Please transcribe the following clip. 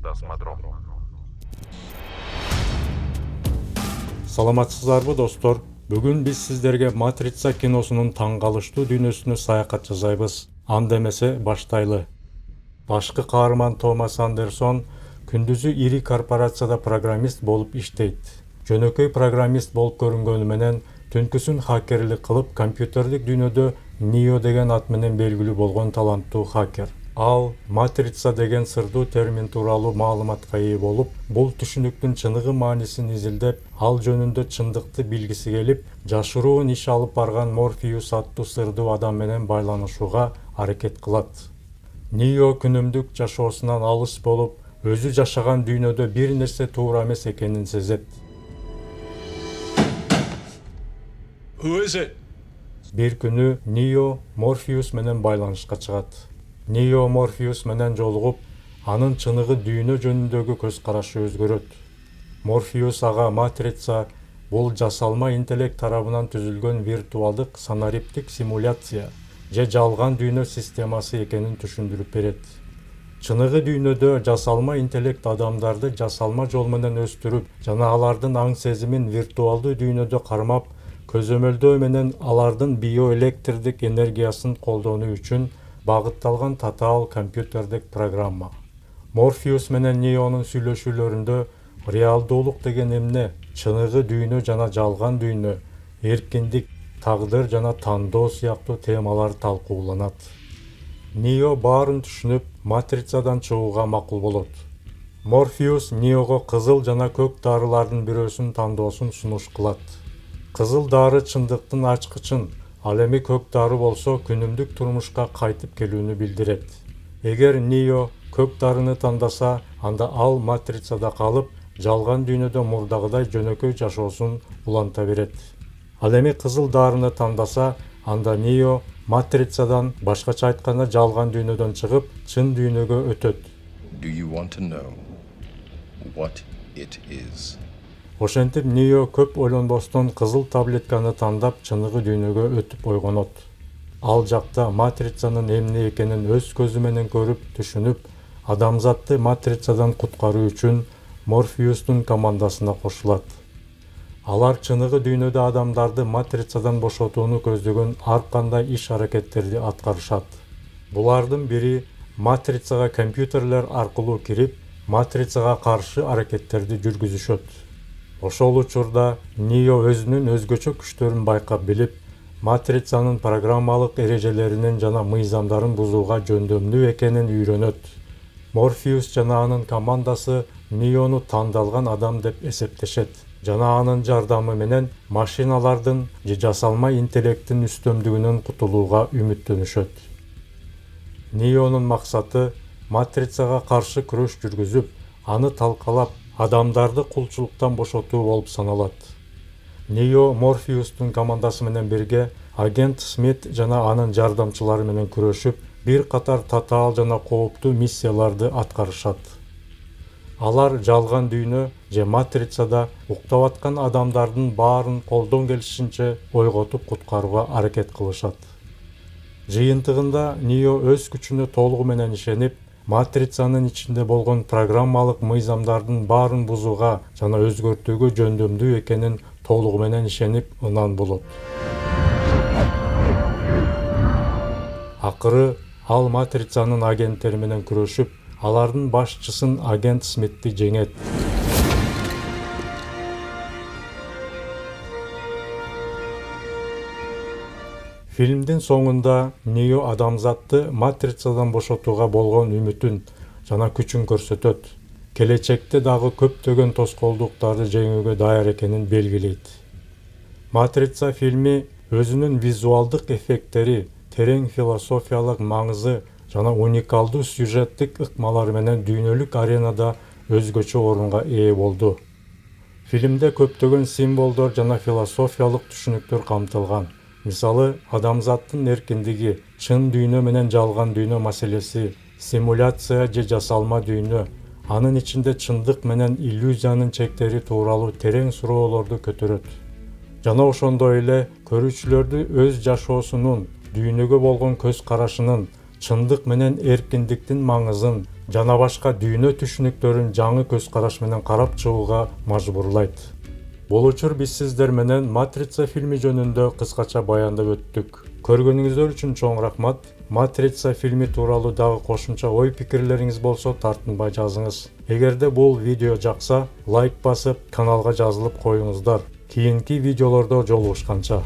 Космодром. Саламатсыздарбы достор? Бүгүн биз сиздерге Матрица киносунун таң калыштуу дүйнөсүнө саякат жасайбыз. Анда эмесе баштайлы. Башкы каарман Томас Андерсон күндүзү ири корпорацияда программист болуп иштейт. Жөнөкөй программист болуп көрүнгөнү менен түнкүсүн хакерлик кылып компьютерлик дүйнөдө Нио деген ат менен белгилүү болгон таланттуу хакер. Ал матрица деген сырдуу термин тууралуу маалыматка ээ болуп, бул түшүнүктүн чыныгы маанисин изилдеп, ал жөнүндө чындыкты билгиси келип, жашыруун иш алып барган Морфеус аттуу сырдуу адам менен байланышууга аракет кылат. Нио күнүмдүк жашоосунан алыс болуп, өзү жашаган дүйнөдө бир нерсе туура эмес экенин сезет. Who is it? Бир күнү Нио Морфеус менен байланышка чыгат. Нио Морфеус менен жолугуп, анын чыныгы дүйнө жөнүндөгү көз карашы өзгөрөт. Морфеус ага матрица бул жасалма интеллект тарабынан түзүлгөн виртуалдык санариптик симуляция же жалган дүйнө системасы экенин түшүндүрүп берет. Чыныгы дүйнөдө жасалма интеллект адамдарды жасалма жол менен өстүрүп, жана алардын аң сезимин виртуалдуу дүйнөдө кармап, көзөмөлдөө менен алардын биоэлектрдик энергиясын колдонуу үчүн багытталган татаал компьютердик программа. Морфеус менен Нионун сүйлөшүүлөрүндө реалдуулук деген эмне, чыныгы дүйнө жана жалган дүйнө, эркиндик, тагдыр жана тандоо сыяктуу темалар талкууланат. Нио баарын түшүнүп, матрицадан чыгууга макул болот. Морфеус Ниого кызыл жана көк дарылардын бирөөсүн тандоосун сунуш кылат. Кызыл дары чындыктын ачкычын, ал эми көк дары болсо күнүмдүк турмушка кайтып келүүнү билдирет. Эгер Нио көк дарыны тандаса, анда ал матрицада калып, жалган дүйнөдө мурдагыдай жөнөкөй жашоосун уланта берет. Ал эми кызыл дарыны тандаса, анда Нио матрицадан, башкача айтканда жалган дүйнөдөн чыгып, чын дүйнөгө өтөт. Do you want to know what it is? Ошентип Нио көп ойлонбостон кызыл таблетканы тандап чыныгы дүйнөгө өтүп ойгонот. Ал жакта матрицанын эмне экенин өз көзү менен көрүп, түшүнүп, адамзатты матрицадан куткаруу үчүн Морфеустун командасына кошулат. Алар чыныгы дүйнөдө адамдарды матрицадан бошотууну көздөгөн ар кандай иш-аракеттерди аткарышат. Булардын бири матрицага компьютерлер аркылуу кирип, матрицага каршы аракеттерди жүргүзүшөт. Ошол учурда Нио өзүнүн өзгөчө күчтөрүн байкап билип, матрицанын программалык эрежелеринин жана мыйзамдарын бузууга жөндөмдүү экенин үйрөнөт. Морфеус жана анын командасы Ниону тандалган адам деп эсептешет жана анын жардамы менен машиналардын же жасалма интеллекттин үстөмдүгүнөн кутулууга үмүттөнүшөт. Нионун максаты матрицага каршы күрөш жүргүзүп, аны талкалап, адамдарды кулчулуктан бошотуу болуп саналат. Нио Морфеустун командасы менен бирге агент Смит жана анын жардамчылары менен күрөшүп, бир катар татаал жана кооптуу миссияларды аткарышат. Алар жалган дүйнө же матрицада уктап аткан адамдардын баарын колдон келишинче ойготуп куткарууга аракет кылышат. Жыйынтыгында Нио өз күчүнө толугу менен ишенип, матрицанын ичинде болгон программалык мыйзамдардын баарын бузууга жана өзгөртүүгө жөндөмдүү экенин толугу менен ишенип, ынан болот. Акыры ал матрицанын агенттери менен күрөшүп, алардын башчысын агент Смитти жеңет. Фильмдин соңунда Нио адамзатты матрицадан бошотууга болгон үмүтүн жана күчүн көрсөтөт. Келечекте дагы көптөгөн тоскоолдуктарды жеңүүгө даяр экенин белгилейт. Матрица фильми өзүнүн визуалдык эффекттери, терең философиялык маңызы жана уникалдуу сюжеттик ыкмалары менен дүйнөлүк аренада өзгөчө орунга ээ болду. Фильмде көптөгөн символдор жана философиялык түшүнүктөр камтылган. Мисалы, адамзаттын эркиндиги, чын дүйнө менен жалган дүйнө маселеси, симуляция же жасалма дүйнө, анын ичинде чындык менен иллюзиянын чектери тууралуу терең суроолорду көтөрөт. Жана ошондой эле көрүүчүлөрдү өз жашоосунун, дүйнөгө болгон көз карашынын, чындык менен эркиндиктин маңызын жана башка дүйнө түшүнүктөрүн жаңы көз караш менен карап чыгууга мажбурлайт. Бул учур биз сиздер менен Матрица фильми жөнүндө кыскача баяндап өттүк. Көргөнүңүздөр үчүн чоң рахмат. Матрица фильми тууралуу дагы кошумча ой пикирлериңиз болсо тартынбай жазыңыз. Эгерде бул видео жакса, лайк басып, каналга жазылып коюңуздар. Кийинки видеолордо жолугушканча.